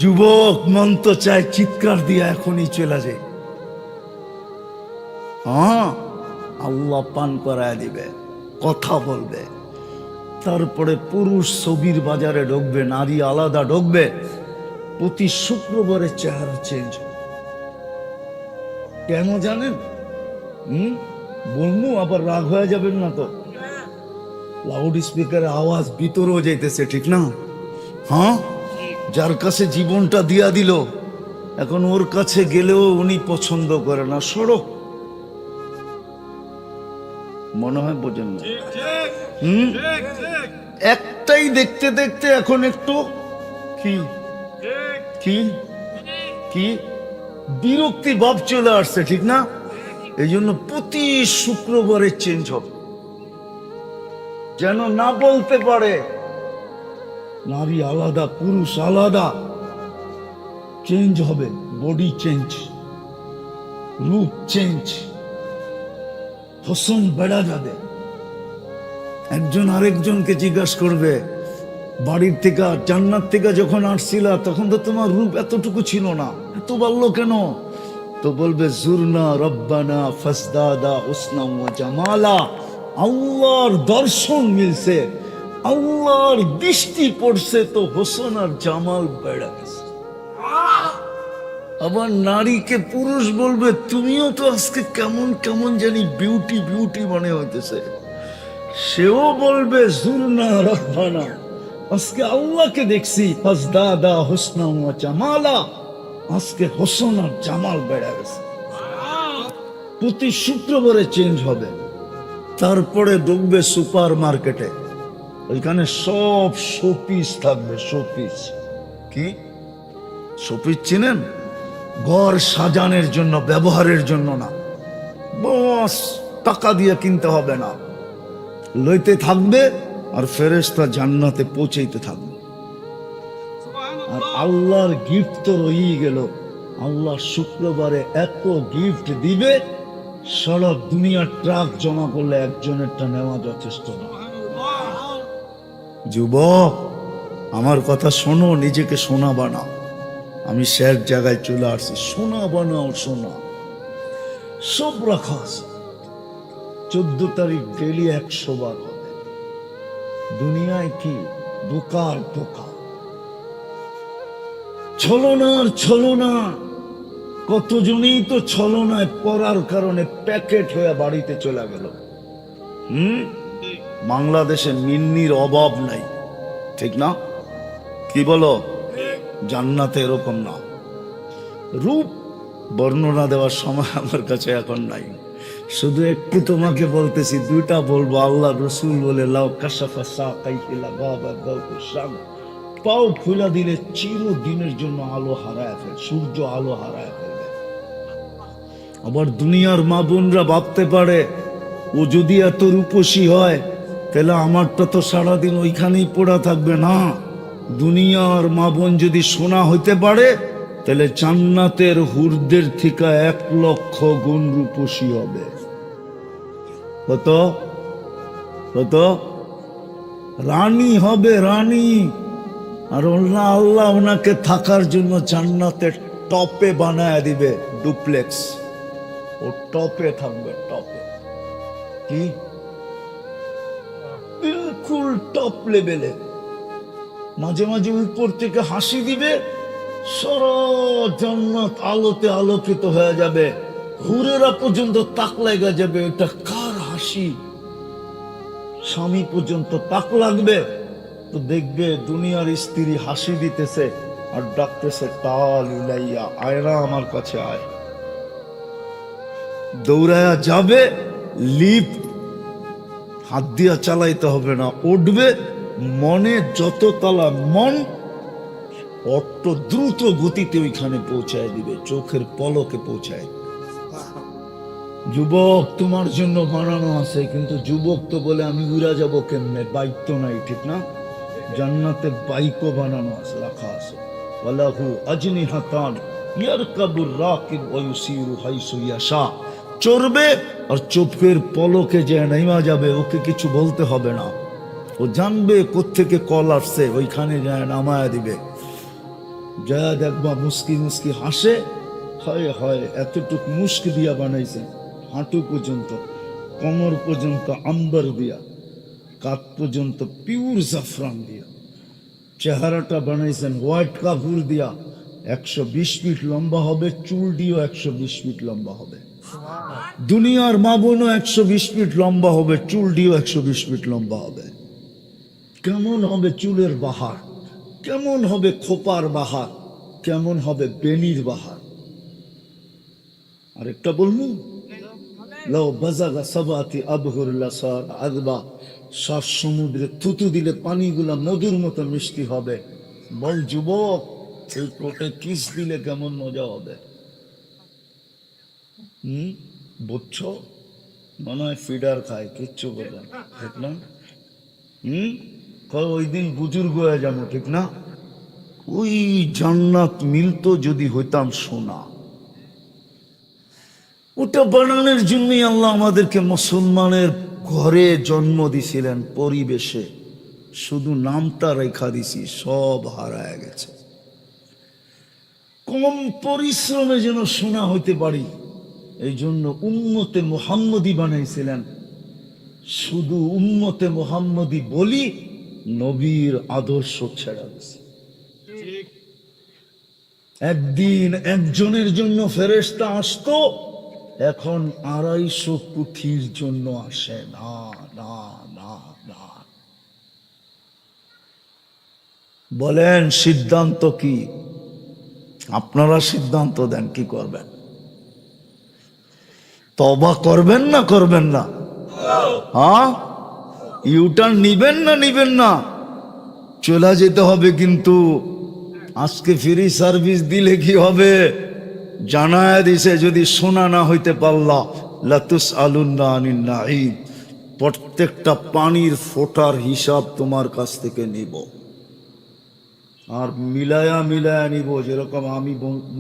যুবক মন তো চায় চিৎকার দিয়ে এখনই চলে যায়। হ্যাঁ, আল্লাহ পান করায় দিবে, কথা বলবে। তারপরে পুরুষ ছবির বাজারে ঢুকবে, নারী আলাদা ঢুকবে। প্রতি শুক্রবারে চেহারা চেঞ্জ। কেন জানেন? বলবো আবার রাগ হয়ে যাবেন না তো। লাউড স্পিকারে আওয়াজ ভিতরেও যাইতেছে, ঠিক না? হ্যাঁ, যার কাছে জীবনটা দিয়া দিল, এখন ওর কাছে গেলেও উনি পছন্দ করে না। সড়ক মনে হয় বোঝেন না। একটাই দেখতে দেখতে এখন একটু কি কি কি বিরক্তি ভাব চলে আসছে, ঠিক না? এই জন্য প্রতি শুক্রবারে চেঞ্জ হবে, যেন না বলতে পারে নারী আলাদা পুরুষ আলাদা। চেঞ্জ হবে, বডি চেঞ্জ, রূপ চেঞ্জ, হোসন বেড়া যাবে। একজন আরেকজনকে জিজ্ঞাসা করবে, বাড়ির থেকে জান্নাত থেকে যখন আসছিলা তখন তো তোমার রূপ এতটুকু ছিল না, এত বাড়লো কেন? তো বলবে জুরনা রব্বানা ফাসদাদা হুসনা ওয়া জামালা। আল্লাহর দর্শন মিলছে, আল্লাহর দৃষ্টি পড়ছে, তো হোসন আর জামাল বেড়ে গেছে। আবার নারীকে পুরুষ বলবে, তুমিও তো আজকে কেমন কেমন জানি বিউটি বিউটি মনে হইতেছে। সেও বলবে জুরনা রব্বানা, আজকে আল্লাহকে দেখছি, ফাসদাদা হুসনা ওয়া জামালা। আজকে হোসন আর জামাল বেড়ে গেছে। প্রতি শুক্রবারে চেঞ্জ হবে। তারপরে ঢুকবে সুপার মার্কেটে, ওইখানে সব শোপিস থাকবে। শোপিস কি? শোপিস চিনেন? ঘর সাজানোর জন্য, ব্যবহারের জন্য না। বস টাকা দিয়ে কিনতে হবে না, লইতে থাকবে আর ফেরেশতা জান্নাতে পৌঁছাইতে থাকবে। আর আল্লাহর গিফট তো রয়েই গেল। আল্লাহ শুক্রবারে এত গিফট দিবে, সারা দুনিয়ার ট্রাক জমা করলে একজনেরটা নেওয়া যথেষ্ট না। যুবক, আমার কথা শোনো, নিজেকে সোনা বানাও। আমি শেষ জায়গায় চলে আসছি। সোনা বানাও, সোনা সব রাখা আছে। 14 তারিখ ডেলি 100 বার হবে। দুনিয়ায় কি ধোকার ধোকা, ছলনার ছলনা। কতজনই তো ছলনায় পড়ার কারণে প্যাকেট হয়ে বাড়িতে চলে গেল। বাংলাদেশে মিন্নির অভাব নাই, ঠিক না? কি বলো? জান্নাতে এরকম না। রূপ বর্ণনা দেওয়ার সময় আমার কাছে এখন নাই। শুধু একটু তোমাকে বলতেছি, দুইটা বলবো। আল্লাহ রসুল বলে, লাউ কাশাফা সাকাইহি লাগাবা দাউকু শাম। পাও খুলা দিলে চিরদিনের জন্য আলো হারায় ফেলবে, সূর্য আলো হারায় ফেলবে। আবার দুনিয়ার মা বোনরা ভাবতে পারে, ও যদি এত রূপসী হয় তাহলে আমারটা তো সারাদিন ওইখানেই পড়া থাকবে। না, দুনিয়ার মা বোন যদি সোনা হইতে পারে তাহলে জান্নাতের হুরদের থেকে 1 লক্ষ গুণ রূপসী হবে। কত কত? রানী হবে, রানী। আর আল্লাহ ওনাকে থাকার জন্য জান্নাতের টপে বানায় দিবে, ডুপ্লেক্স। ও টপে থাকবে, টপে। কি? বিলকুল টপ লেভেলে। মাঝে মাঝে উপর থেকে হাসি দিবে, সারা জান্নাত আলোতে আলোকিত হয়ে যাবে। হুরেরা পর্যন্ত তাক লাগা যাবে, এটা কার হাসি? স্বামী পর্যন্ত তাক লাগবে। তো দেখবে দুনিয়ার স্ত্রী হাসি দিতেছে আর ডাকতেছে, তাল ইলাইয়া, আয়রা আমার কাছে আয়। দৌড়ায়া যাবে, লিফট হাত দিয়া চালাইতে হবে না, উঠবে। মনে যত তালা মন, অত দ্রুত গতিতে ওইখানে পৌঁছায় দিবে, চোখের পলকে পৌঁছায়। যুবক তোমার জন্য বানানো আছে, কিন্তু যুবক তো বলে আমি উড়া যাব কেমনে? বাইক তো নাই, ঠিক না? জান্নাতে বাইকও বানানো আছে, রাখা আছে। ওয়ালাহু আজনিহাতান ইয়ারকাবুর রাকিব ওয়া ইউসিরু হাইসু ইয়াশা। চড়বে আর চোখের পলকে যে নাইমা যাবে, ওকে কিছু বলতে হবে না। ও জানবে কোত্থেকে কল আসছে, ওইখানে যায় নামায়া দিবে। যা দেখবা মুস্কি মুস্কি হাসে, হয় হয় এতটুক মুস্ক দিয়া বানাইছেন, হাঁটু পর্যন্ত, কোমর পর্যন্ত আম্বার দিয়া, কাত পর্যন্ত পিওর জাফরান দিয়া, চেহারাটা বানাইছেন হোয়াইট কাপুর দিয়া, 120 ফিট লম্বা হবে, চুল দিয়েও 120 ফিট লম্বা হবে। দুনিয়ার মা বোনও 120 ফিট লম্বা হবে, চুল দিয়েও 120 ফিট লম্বা হবে। কেমন হবে চুলের বাহার, কেমন হবে খোপার বাহার, কেমন হবে বেনির বাহার। আরেকটা বলবো, লাউ বাজাগা সাবাতি আবহুর লাসার আযবা, 7 সমুদ্রে থুতু দিলে পানিগুলা মধুর মতো মিষ্টি হবে। বল যুবক, এই ঠোঁটে কিস দিলে কেমন মজা হবে? বুঝছো? মনে হয় ফিডার খায়, কিচ্ছু বোঝে না, ঠিক না? ওই দিন বুজুর্গ হয়ে যাবো, ঠিক না? ওই জান্নাত মিলতো যদি হইতাম সোনা। ওটা বানানোর জন্যই আল্লাহ আমাদেরকে মুসলমানের ঘরে জন্ম দিছিলেন, পরিবেশে। শুধু নামটা রেখা দিছি, সব হারায় গেছে। কম পরিশ্রমে যেন সোনা হইতে পারি, এই জন্য উম্মতে মুহাম্মদী বানাইছিলেন। শুধু উম্মতে মুহাম্মদী বলি, নবীর আদর্শ ছেড়া গেছে। একদিন একজনের জন্য ফেরেশতা আসতো, এখন 250 পুঁথির জন্য আসে। না না না না। বলেন সিদ্ধান্ত কি? আপনারা সিদ্ধান্ত দেন, কি করবেন? তওবা করবেন না করবেন না? হ্যাঁ, ইউটার্ন নিবেন না নিবেন না? চলে যেতে হবে, কিন্তু আজকে ফ্রি সার্ভিস দিলে কি হবে? জানায় দিছে, যদি শোনা না হইতে পারলা লাতুস আলুন্না আনিন নাঈম, প্রত্যেকটা পানির ফোঁটার হিসাব তোমার কাছ থেকে নিব। আর মিলায়া মিলায়া নিব, যেরকম আমি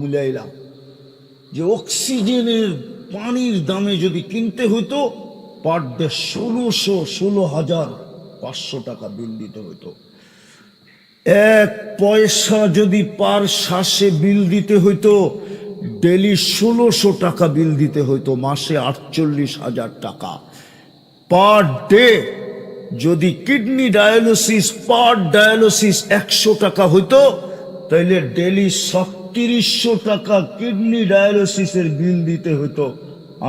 মিলাইলাম যে অক্সিজেনের পানির দামে যদি কিনতে হইতো, পার ডে 16,500 টাকা বিল দিতে হইতো। 1 পয়সা যদি পার শ্বাসে বিল দিতে হইতো, ডেলি 1600 টাকা বিল দিতে হইতো, মাসে 48,000 টাকা। পার ডে যদি কিডনি ডায়ালিসিস, পার ডায়ালিসিস 100 টাকা হইতো, তাইলে ডেলি 3700 টাকা কিডনি ডায়ালিসিসের বিল দিতে হইতো।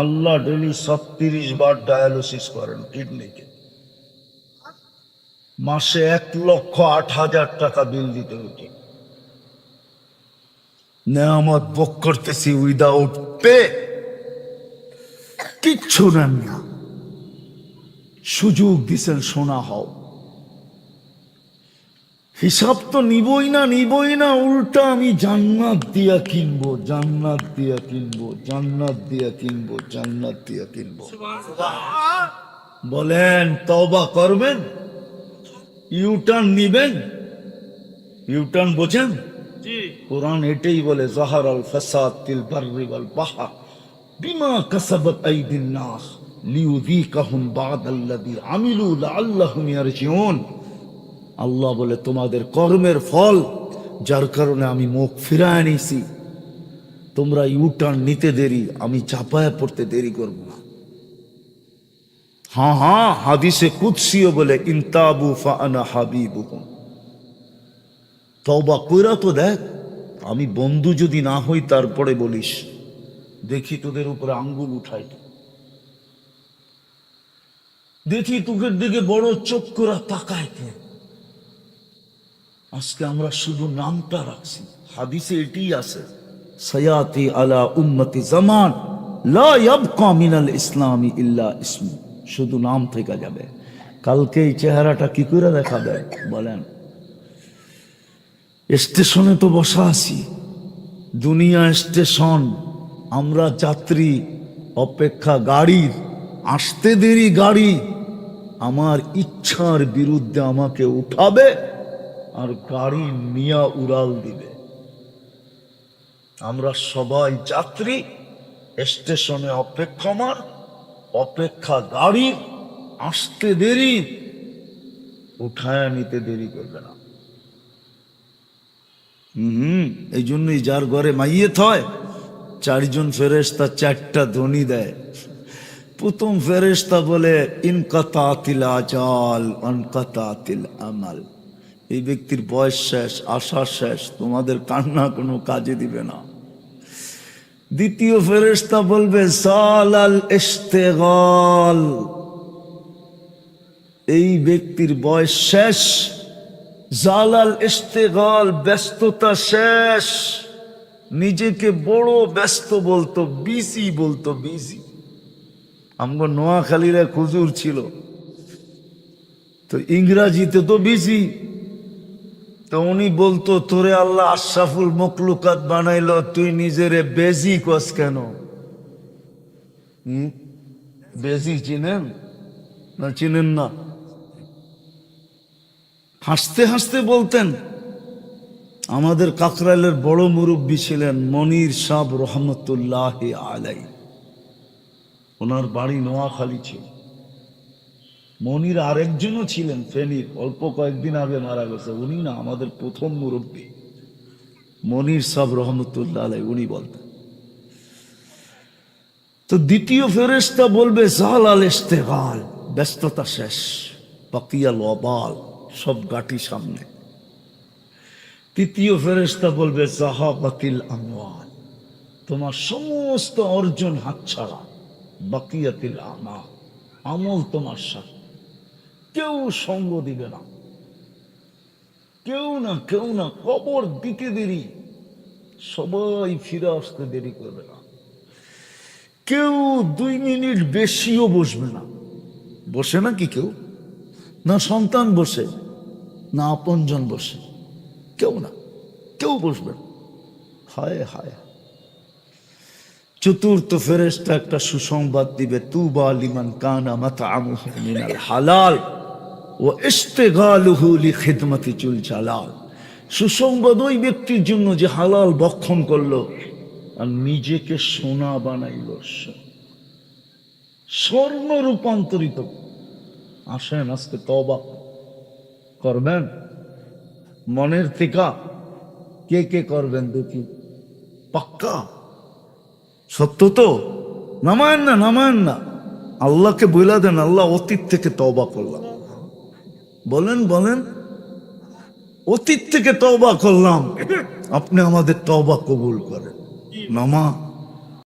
আল্লাহ ডেলি 36 বার ডায়ালিসিস করেন কিডনিকে, মাসে 1,08,000 টাকা বিল দিতে হইতো। নেয়ামত ভোগ করতেছি উইদাউট পে, কিচ্ছু নেন না, সুযোগ দিছেন সোনা হও। হিসাব তো নিবই না নিবই না, উল্টা আমি জান্নাত দিয়া কিনবো, জান্নাত দিয়া কিনবো, জান্নাত দিয়া কিনবো, জান্নাত দিয়া কিনবো। বলেন তওবা করবেন? ইউটার্ন নিবেন? ইউটার্ন বোঝেন? কোরআন এটাই বলে, যাহারাল ফাসাদ ফিল বাররি ওয়াল বাহর বিমা কাসাবাত আইদিন নাস লিইউযীকাহুম বা'দাল্লাযী আমিলু লাআল্লাহুম ইয়ারজিউন। আল্লাহ বলে, তোমাদের কর্মের ফল, যার কারণে আমি মুখ ফিরায় নিছি। তোমরা ইউটার্ন নিতে দেরি, আমি চাপায় পড়তে দেরি করব না। হ্যাঁ হ্যাঁ, হাদিসে কুদসিও বলে, ইনতাবু ফাআনা হাবিবুকুম। তওবা কইরা তো দেখ, আমি বন্ধু যদি না হই তারপরে বলিস, দেখি তোদের উপরে আঙ্গুল উঠাই, দেখি তোদের দিকে বড় চোখ করে তাকায়। আজকে আমরা শুধু নামটা রাখছি, হাদিসে এটাই আছে, সায়াতি আলা উম্মতি জামান লা ইয়াবকা মিনাল ইসলামি ইল্লা ইসমু, শুধু নাম থেকে যাবে। কালকে এই চেহারাটা কি করে দেখাবে বলেন? স্টেশনে তো বসা আছি, দুনিয়া স্টেশন, আমরা যাত্রী, অপেক্ষা গাড়ির, আসতে দেরি গাড়ি, আমার ইচ্ছার বিরুদ্ধে আমাকে উঠাবে আর গাড়ি নিয়া উড়াল দিবে। আমরা সবাই যাত্রী, স্টেশনে অপেক্ষমান, অপেক্ষা গাড়ি, আসতে দেরি, উঠায় নিতে দেরি করবে না। এই জন্যই যার ঘরে মাইয়েত হয় চারজন ফেরেশতা চারটা ধ্বনি দেয়। প্রথম ফেরেশতা বলে ইনকাতাতিল আজাল অনকাতাতিল আমাল, এই ব্যক্তির বয়স শেষ, আশা শেষ, তোমাদের কান্না কোনো কাজে দিবে না। দ্বিতীয় ফেরেশতা বলবে সালাল ইশতিগাল, এই ব্যক্তির বয়স শেষ, জালাল ইশতিগাল, ব্যস্ততা শেষ, নিজেকে বড় ব্যস্ত বলতো, বিজি বলতো, বিজি। আমগো নোয়াখালীর এক হুজুর ছিল, তো ইংরাজিতে তো বিজি, তো উনি বলতো তোরে আল্লাহ আশরাফুল মখলুকাত বানাইলো, তুই নিজেরে বেজি কস কেন? বেজি চিনেন না? চিনেন না? হাসতে হাসতে বলতেন। আমাদের কাকরাইলের বড় মুরব্বী ছিলেন মনির সাহেব রহমতুল্লাহ আলাই, ওনার বাড়ি নোয়াখালী ছিল। মনির আরেকজনও ছিলেন ফেনীর, অল্প কয়েকদিন আগে মারা গেছে, উনি না আমাদের প্রথম মুরব্বী মনির সাহেব রহমতুল্লাহ আলাই, উনি বলতেন। তো দ্বিতীয় ফেরেশতা বলবে জালাল ইশতিগাল, ব্যস্ততা শেষ, বাকিয়াল ওয়াবাল, সব গাটি সামনে। তৃতীয় ফেরেশতা বলবে জাহাবাতিল আমওয়াল, তোমার সমস্ত অর্জন হাতছাড়া, বাকিয়াতিল আমাল, আমল তোমার সাথে, কেউ সঙ্গ দিবে না, কেউ না, কেউ না, কবর দিতে দেরি, সবাই ফিরে আসতে দেরি করবে না, কেউ 2 মিনিট বেশিও বসবে না। বসে না কি কেউ? না সন্তান বসে, না আপনজন বসে, কেউ না, কেউ বসবে না। হায় হায়। চতুর্থ ফেরেশতা একটা সুসংবাদ দিবে, তুবা লিমান কানা মাতআমুহু মিনাল হালাল ওয়া ইশতিগালুহু লিখিদমাতি জুল জালাল। সুসংবাদ ওই ব্যক্তির জন্য যে হালাল ভক্ষণ করলো আর নিজেকে সোনা বানাইল, স্বর্ণ রূপান্তরিত। আসেন আজকে তওবা করবেন মনের থেকে। কে কে করবেন দেখি? পাক্কা সত্য তো? নামায়েন না, নামায়েন না, আল্লাহকে বইলা দেন, আল্লাহ অতীত থেকে তওবা করলাম। বলেন বলেন, অতীত থেকে তওবা করলাম, আপনি আমাদের তওবা কবুল করেন। নামা